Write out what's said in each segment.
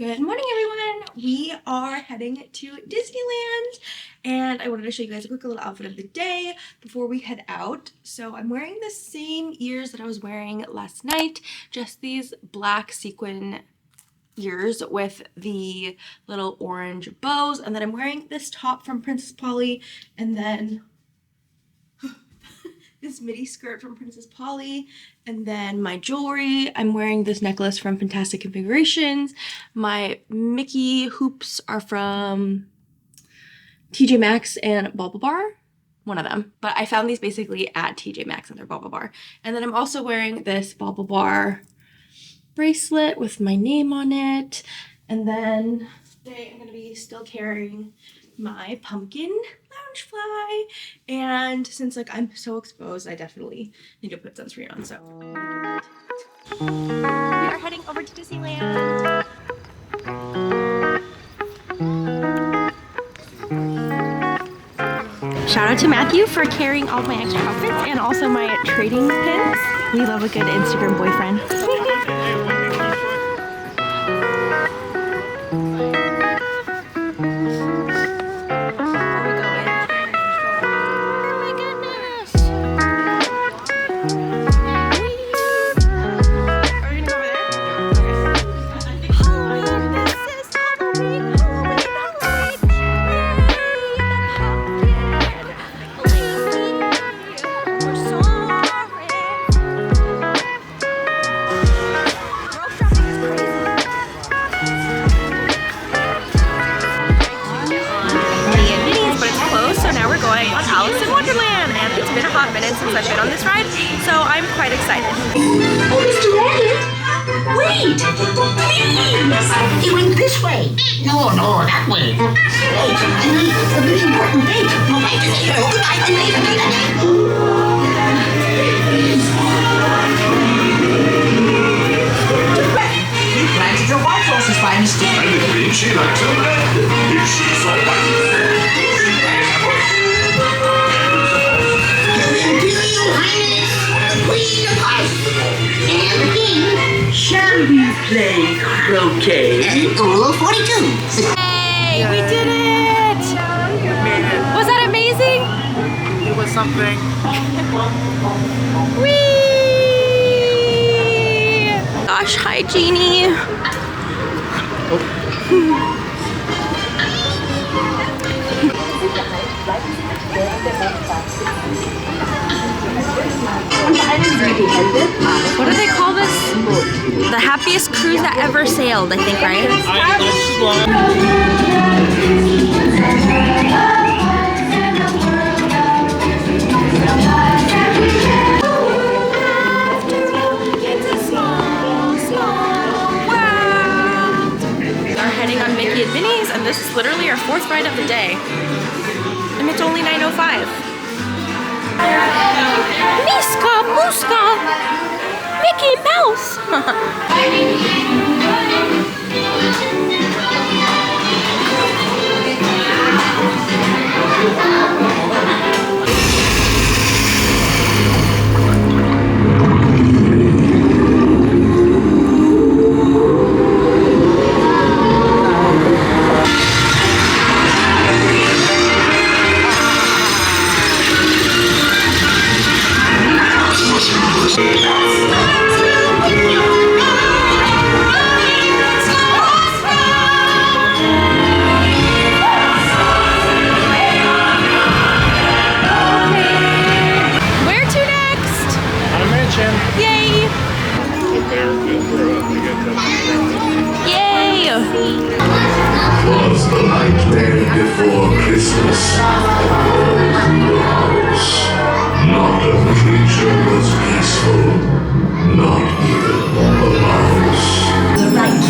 Good morning, everyone. We are heading to Disneyland, and I wanted to show you guys a quick little outfit of the day before we head out. So I'm wearing the same ears that I was wearing last night, just these black sequin ears with the little orange bows, and then I'm wearing this top from Princess Polly, and then this midi skirt from Princess Polly, and then my jewelry. I'm wearing this necklace from Fantastic Configurations. My Mickey hoops are from TJ Maxx and Bubble Bar, one of them. But I found these basically at TJ Maxx and their Bubble Bar. And then I'm also wearing this Bubble Bar bracelet with my name on it. And then today I'm gonna be still carrying my pumpkin loungefly, and since like I'm so exposed, I definitely need to put sunscreen on. So we are heading over to Disneyland. Shout out to Matthew for carrying all my extra outfits and also my trading pins. We love a good Instagram boyfriend. Since I've been on this ride, so I'm quite excited. Oh, Mr. Rabbit! Wait! Please! It went this way. No, that way. Wait, I need a really important date. Goodbye to later. Goodbye to later. You planted your white horses by mistake. And the queen, she likes her red. If she's so white. Shall we play croquet? Rule 42. Hey, we did it! We made it. Was that amazing? It was something. Whee! Gosh, hi, Jeannie. What do they call this? The happiest cruise that ever sailed, I think, right? We are heading on Mickey and Minnie's, and this is literally our 4th ride of the day. And it's only 9:05. Miska Muska! Mickey Mouse! Was the nightmare before Christmas? Not a creature was peaceful, not even a mouse. The right.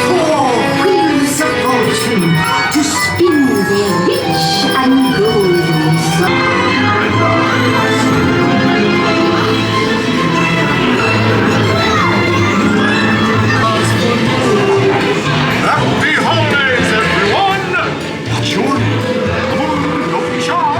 4 wheels of fortune to spin their rich and golden Happy holidays, everyone! What's your name? Don't be shy.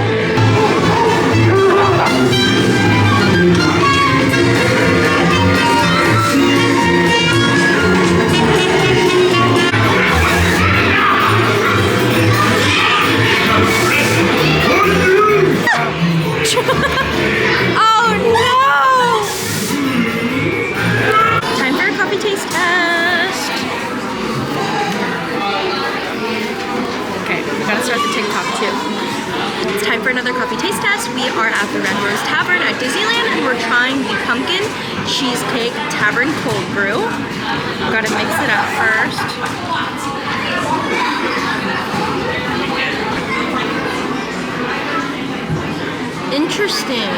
we are at the Red Rose Tavern at Disneyland and we're trying the pumpkin cheesecake tavern cold brew. Gotta mix it up first. Interesting.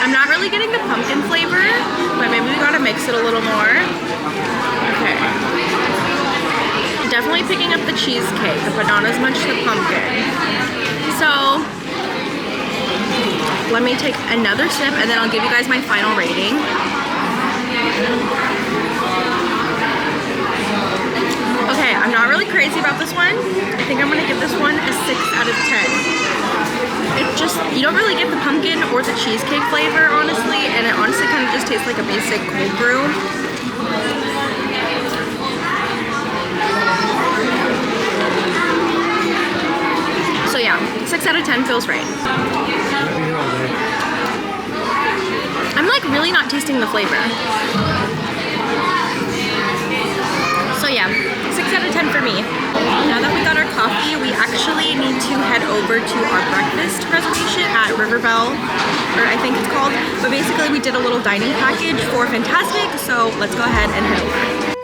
I'm not really getting the pumpkin flavor, but maybe we gotta mix it a little more. Okay. Definitely picking up the cheesecake, but not as much the pumpkin. So, let me take another sip and then I'll give you guys my final rating. Okay, I'm not really crazy about this one. I think I'm gonna give this one a 6 out of 10. It just, you don't really get the pumpkin or the cheesecake flavor, honestly, and it honestly kind of just tastes like a basic cold brew. So yeah, 6 out of 10 feels right. I'm like really not tasting the flavor. So yeah, 6 out of 10 for me. Now that we got our coffee, we actually need to head over to our breakfast reservation at Belle, or I think it's called. But basically we did a little dining package for Fantastic, so let's go ahead and head over.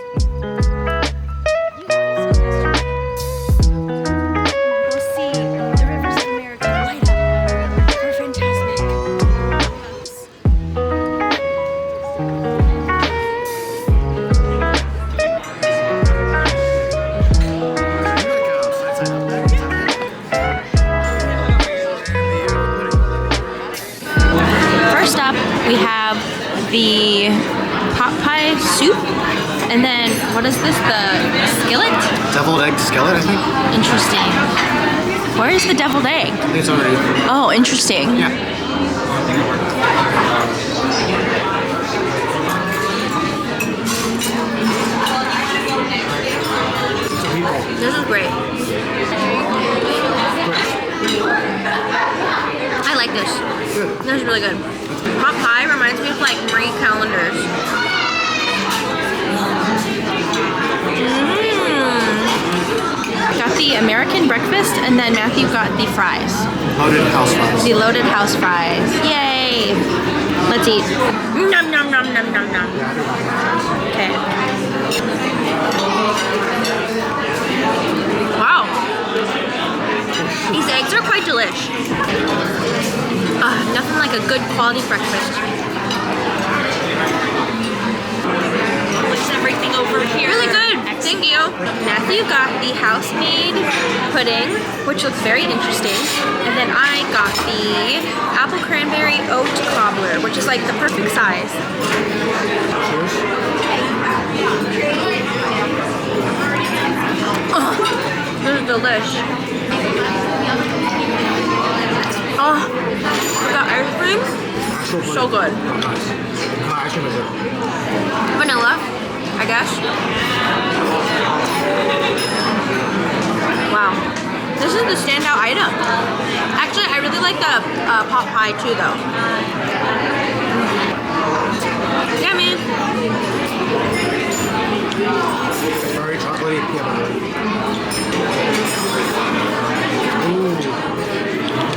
We have the pot pie soup, and then what is this? The skillet? Deviled egg skillet, I think. Interesting. Where is the deviled egg? I think it's already. Oh, interesting. Yeah. This is great. I like this. Good. This is really good. Pot pie reminds me of like Marie Callender's. Got the American breakfast, and then Matthew got the fries. Loaded house fries. The loaded house fries. Yay! Let's eat. Nom nom nom nom nom nom. Okay. Wow. These eggs are quite delish. Nothing like a good quality breakfast. What's everything over here? Really good. Thank you. Matthew got the house-made pudding, which looks very interesting. And then I got the apple cranberry oat cobbler, which is like the perfect size. Oh, this is delish. Oh, the ice cream, so good. Vanilla, I guess. Wow, this is the standout item. Actually, I really like the pot pie too, though. Yummy. Very chocolatey peanut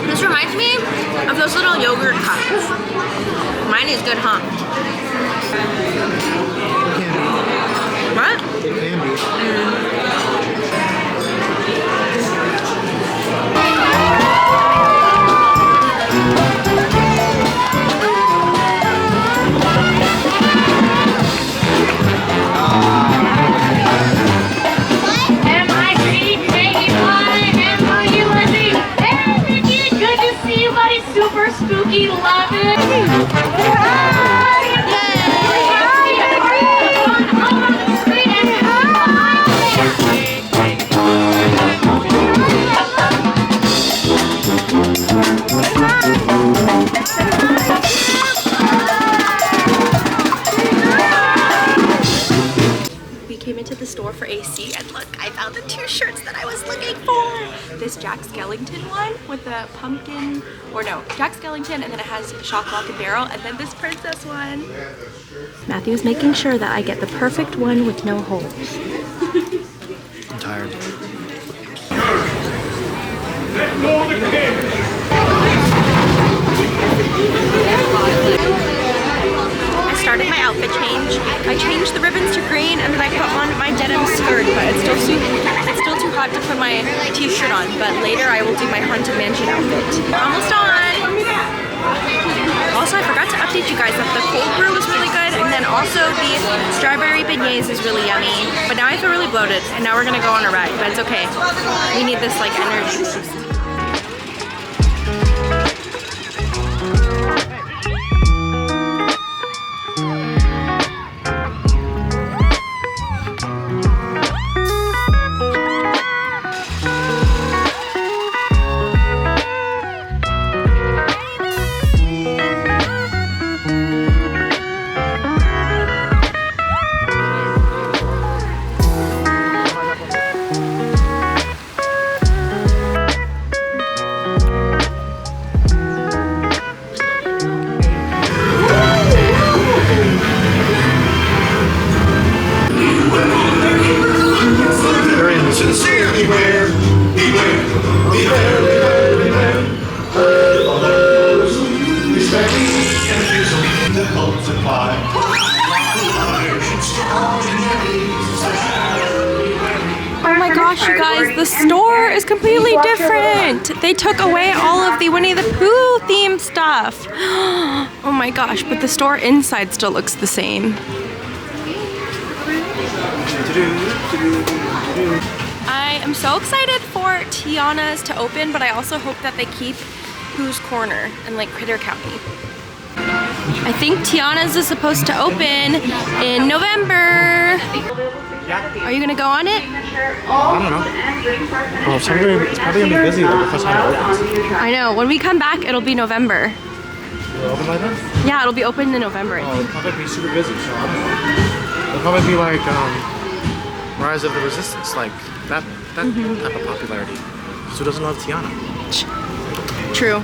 This reminds me of those little yogurt cups. Mine is good, huh? What? It can be. Super spooky, love it! We came into the store for AC, and look, I found the 2 shirts that I was looking for. This Jack Skellington one with the pumpkin, or no, Jack Skellington, and then it has Shock, Lock, and Barrel, and then this princess one. Matthew is making sure that I get the perfect one with no holes. I'm tired. Let go the king. I started my outfit change. I changed the ribbons to green and then I put on my denim skirt, but it's still too hot to put my t-shirt on. But later I will do my Haunted Mansion outfit. Almost on! Also, I forgot to update you guys that the cold brew was really good, and then also the strawberry beignets is really yummy. But now I feel really bloated, and now we're gonna go on a ride, but it's okay. We need this like energy boost. Oh my gosh, you guys, the store is completely different. They took away all of the Winnie the Pooh themed stuff. Oh my gosh, but the store inside still looks the same. I am so excited for Tiana's to open, but I also hope that they keep Pooh's Corner and like Critter County. I think Tiana's is supposed to open in November. Are you gonna go on it? I don't know. Well, it's probably gonna be busy like the first time it opens. I know. When we come back, it'll be November. Will it open by then? Yeah, it'll be open in November. Oh, it'll probably be super busy, so I don't know. It'll probably be like Rise of the Resistance, like that type of popularity. Who doesn't love Tiana? True.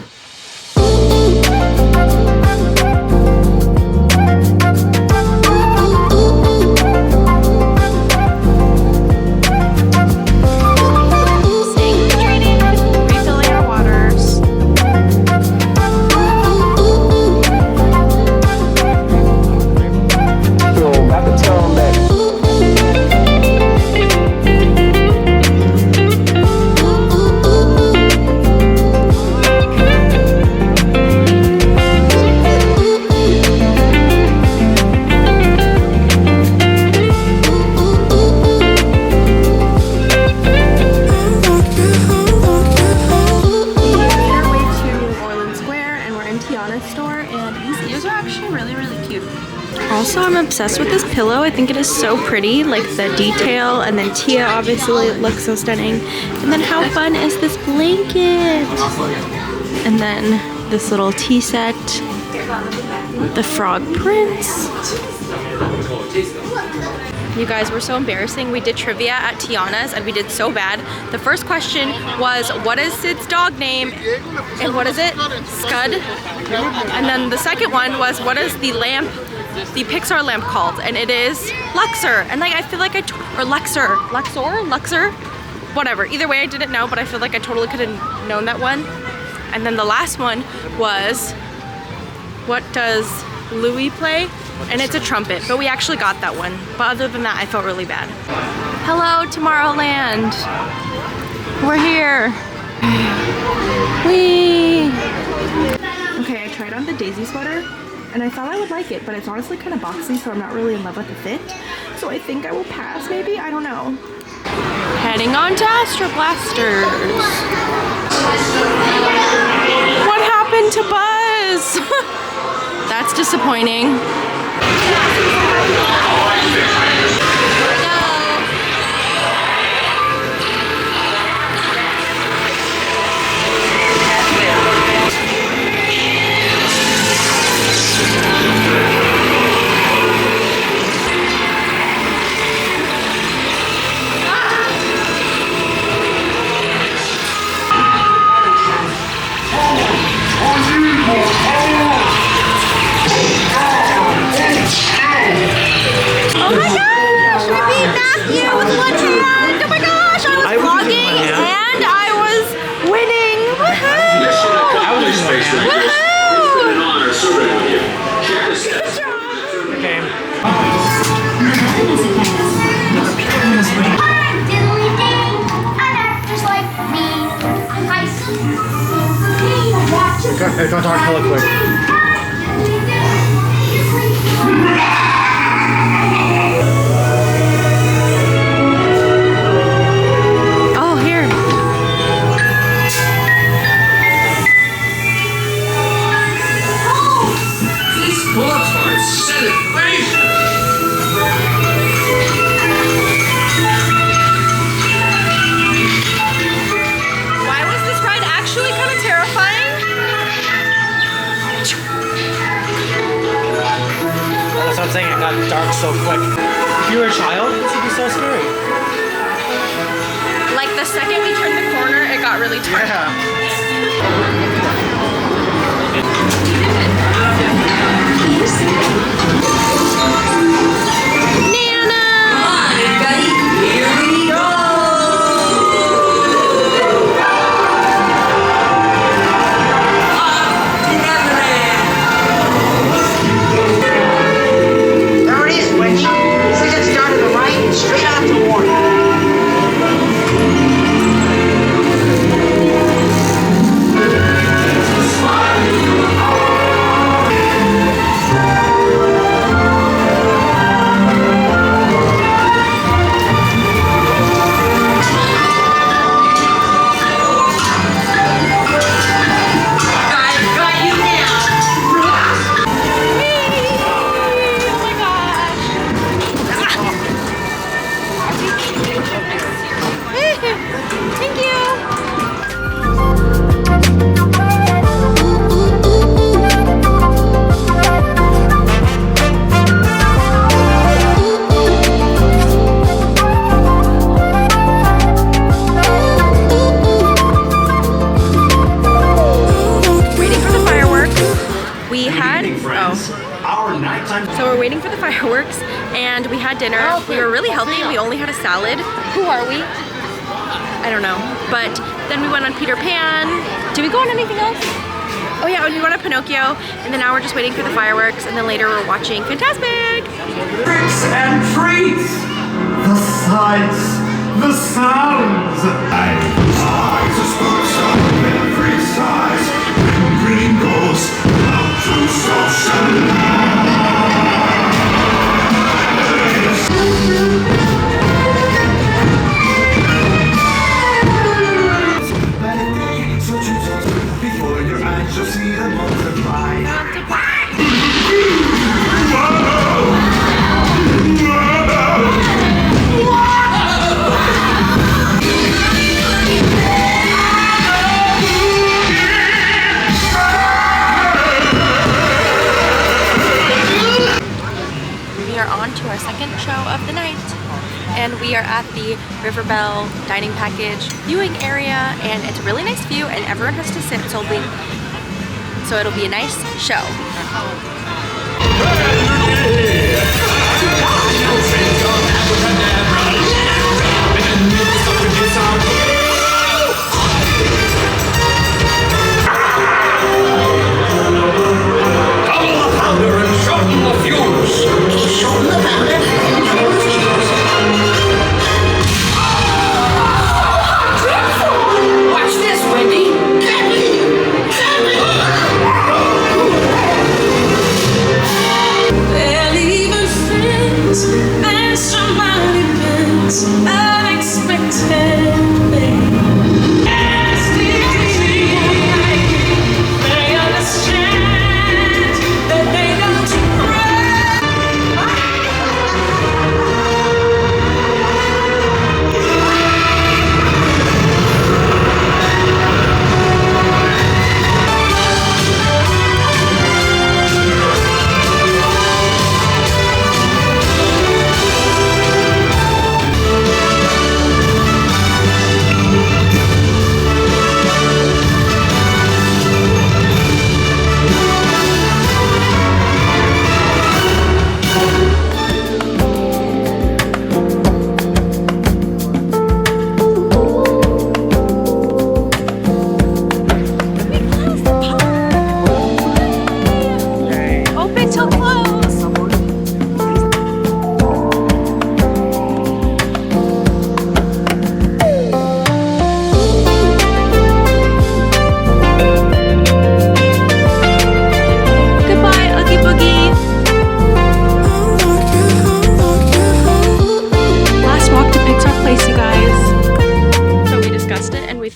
Also, I'm obsessed with this pillow. I think it is so pretty, like the detail, and then Tia obviously looks so stunning. And then how fun is this blanket? And then this little tea set with the frog prints. You guys were so embarrassing. We did trivia at Tiana's and we did so bad. The first question was, what is Sid's dog name? And what is it? Scud. And then the second one was, what is the lamp, the Pixar lamp called? And it is Luxor. And like, I feel like or Luxor, whatever. Either way, I didn't know, but I feel like I totally could have known that one. And then the last one was, what does Louis play? And it's a trumpet, but we actually got that one. But other than that, I felt really bad. Hello, Tomorrowland. We're here. Whee! Okay, I tried on the Daisy sweater, and I thought I would like it, but it's honestly kind of boxy, so I'm not really in love with the fit. So I think I will pass, maybe? I don't know. Heading on to Astro Blasters. What happened to Buzz? That's disappointing. Oh my gosh! We beat Matthew with one hand! Oh my gosh! I was vlogging and I was winning! Woohoo! Woohoo! It got dark hella quick. Oh, here. These blocks are celebration. Why was this ride actually kind of terrifying? That's what I'm saying, it got dark so quick. If you were a child, this would be so scary. Like the second we turned the corner, it got really dark. There it is, Wendy. 6th start to the right, straight out to Warren. Thank you. Waiting for the fireworks. We had Our nighttime. So we're waiting for the fireworks and we had dinner. We were really healthy. We only had a salad. Who are we? I don't know. But then we went on Peter Pan. Did we go on anything else? Oh yeah, we went on Pinocchio. And then now we're just waiting for the fireworks. And then later we're watching Fantastic. Tricks and treats. The sights, the sounds. Eyes of sports of every size. Bringing ghosts out to before your eyes, you'll see them multiply. We are on to our second show of the night. And we are at the Belle dining package viewing area. And it's a really nice view and everyone has to sit so it'll be a nice show. Watch this, Wendy.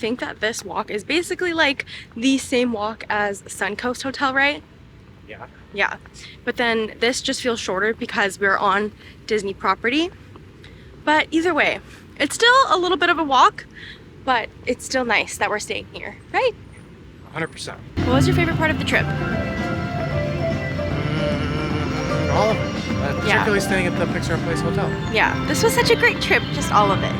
think that this walk is basically like the same walk as Suncoast Hotel, right? Yeah. Yeah. But then this just feels shorter because we're on Disney property. But either way, it's still a little bit of a walk, but it's still nice that we're staying here, right? 100%. What was your favorite part of the trip? All of it. Particularly staying at the Pixar Place Hotel. Yeah, this was such a great trip, just all of it.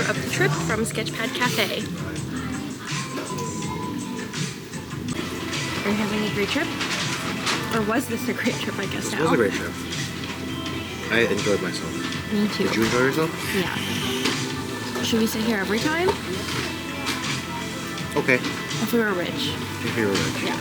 Of the trip from Sketchpad Cafe. Are you having a great trip? Or was this a great trip, I guess now? It was a great trip. I enjoyed myself. Me too. Did you enjoy yourself? Yeah. Should we sit here every time? Okay. If we were rich. If you were rich. Yeah.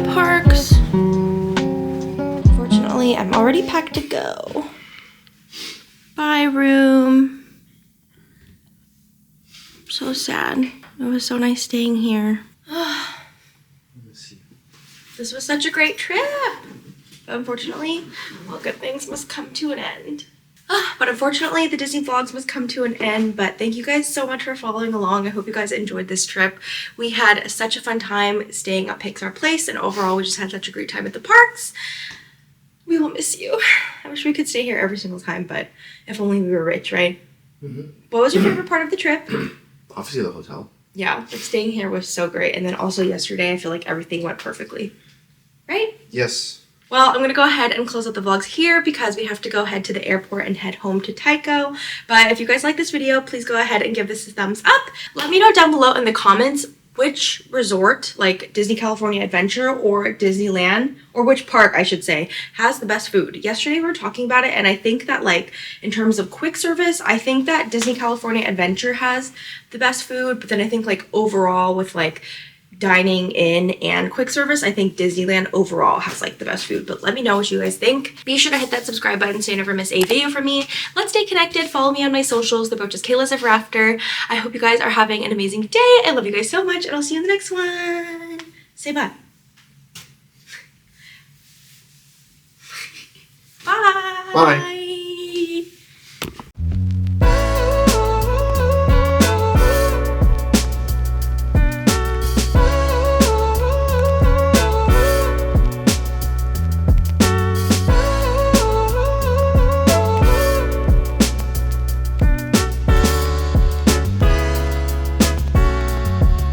Parks. Fortunately, I'm already packed to go. Bye, room. So sad. It was so nice staying here. This was such a great trip. Unfortunately, all good things must come to an end. But unfortunately, the Disney vlogs must come to an end. But thank you guys so much for following along. I hope you guys enjoyed this trip. We had such a fun time staying at Pixar Place, and overall, we just had such a great time at the parks. We will miss you. I wish we could stay here every single time, but if only we were rich, right? What was your favorite part of the trip? Obviously the hotel. Yeah, like staying here was so great. And then also yesterday, I feel like everything went perfectly. Right? Yes. Well, I'm going to go ahead and close out the vlogs here because we have to go head to the airport and head home to Tycho. But if you guys like this video, please go ahead and give this a thumbs up. Let me know down below in the comments which resort, like Disney California Adventure or Disneyland, or which park I should say, has the best food. Yesterday we were talking about it, and I think that like in terms of quick service, I think that Disney California Adventure has the best food, but then I think like overall with like dining in and quick service, I think Disneyland overall has like the best food. But let me know what you guys think. Be sure to hit that subscribe button so you never miss a video from me. Let's stay connected. Follow me on my socials. The boat is Kayla's Ever After. I hope you guys are having an amazing day. I love you guys so much, and I'll see you in the next one. Say bye. Bye. Bye.